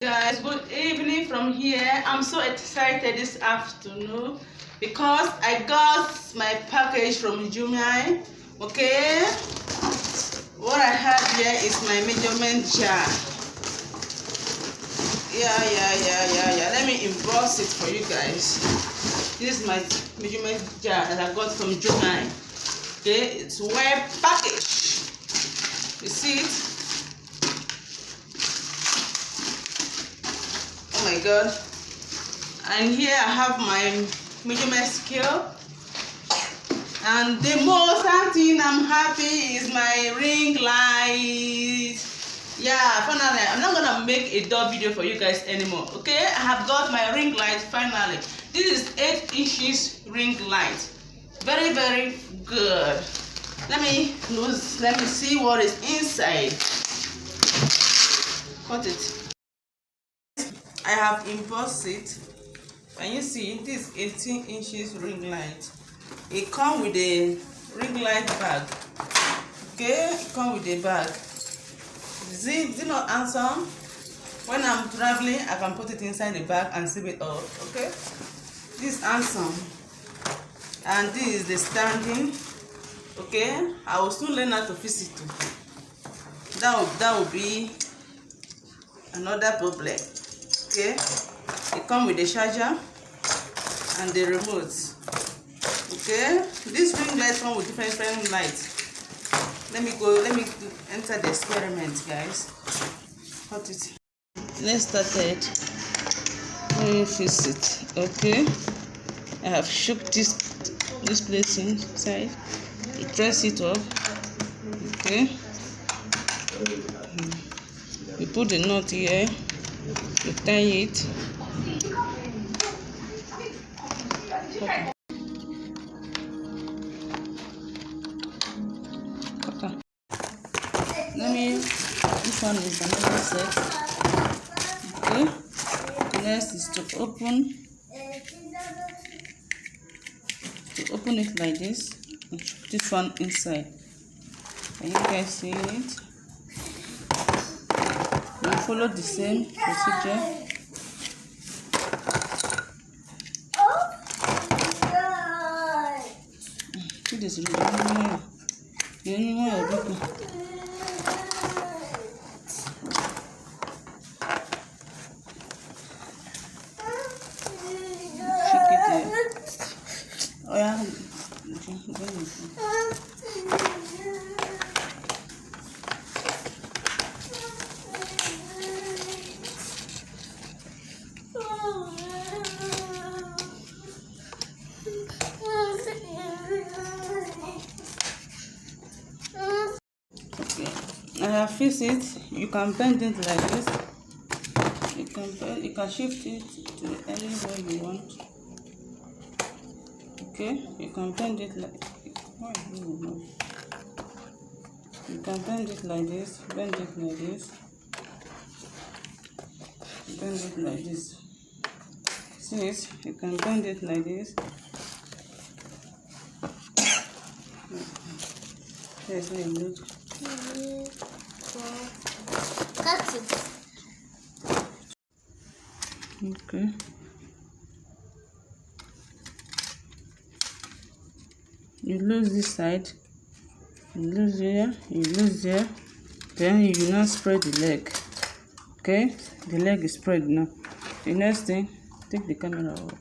Guys, good evening from here. I'm so excited this afternoon because I got my package from Jumia. Okay, what I have here is my measurement jar. Yeah. Let me emboss it for you guys. This is my measurement jar that I got from Jumia. Okay, it's well packaged. You see it? Oh my god. And here I have my measurement scale, and the most thing I'm happy is my ring light. Yeah, finally I'm not gonna make a dull video for you guys anymore. Okay, I have got my ring light finally. This is 8 inches ring light. Very good. Let me see what is inside. Cut it. I have embossed it. Can you see this 18 inches ring light? It comes with a ring light bag. Okay, it comes with a bag. Is it not handsome? When I'm traveling, I can put it inside the bag and save it up. Okay, this is handsome. And this is the standing. Okay, I will soon learn how to fix it too. That will be another problem. Okay, it comes with the charger and the remote. Okay, this ring light comes with different lights. Let me enter the experiment, guys. Cut it. Let's start it. Let me fix it. Okay, I have shook this place inside. You press it up. Okay, you put the nut here. You tie it. Okay. This one is another set. Okay. Next is to open it like this. This one inside. Can you guys see it? You follow the same procedure. This is I have fixed it. You can bend it like this. You can shift it to anywhere you want. Okay, you can bend it like you can bend it like this, bend it like this, bend it like this. See it? You can bend it like this. Here's how it looks. Cut it. Okay. You lose this side. You lose here. You lose there. Then you will not spread the leg. Okay? The leg is spread now. The next thing, take the camera off.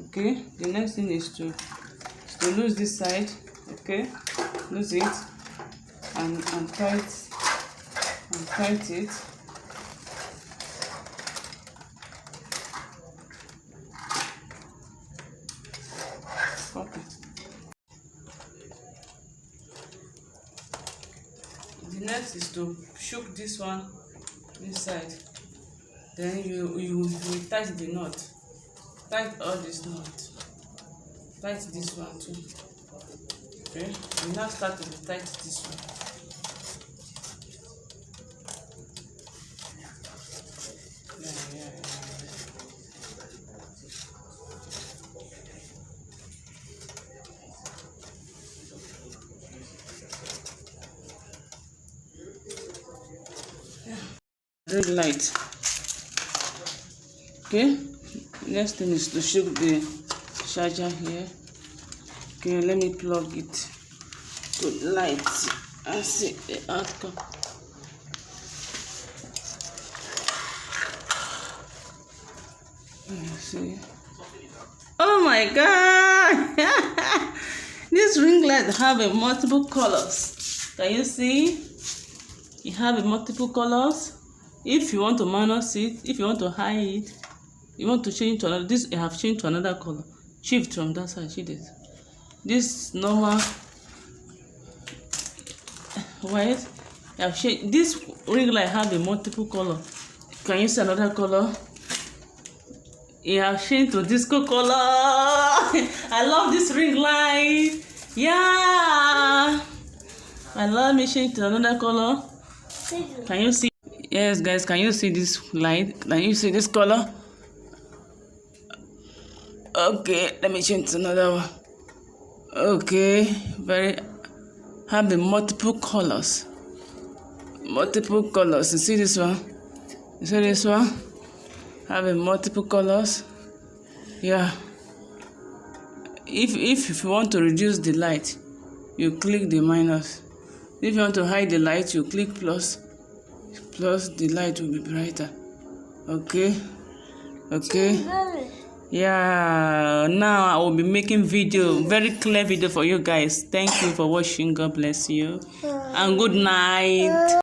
Okay? The next thing is to lose this side. Okay? Lose it and tight it. Okay. The next is to shook this one inside. Then you tight the knot. Tight all this knot. Tight this one too. Okay. You now start to tight this one. Red light. Okay, next thing is to shoot the charger here. Okay, let me plug it to the light and see the outcome. See. Oh my god! This ring light have a multiple colors. Can you see? You have a multiple colors. If you want to minus it, if you want to hide it, you want to change to another. This I have changed to another color. Shift from that side. See this. This normal white. I have changed. This ring light have a multiple color. Can you see another color? You have changed to disco color. I love this ring light. Yeah. I love me change to another color. Can you see? Yes, guys. Can you see this light? Can you see this color? Okay, let me change to another one. Okay, have the multiple colors. Multiple colors. You see this one? You see this one? Having multiple colors. Yeah. If you want to reduce the light, you click the minus. If you want to hide the light, you click plus. Plus the light will be brighter. Okay. Yeah. Now I will be making very clear video for you guys. Thank you for watching. God bless you. And good night.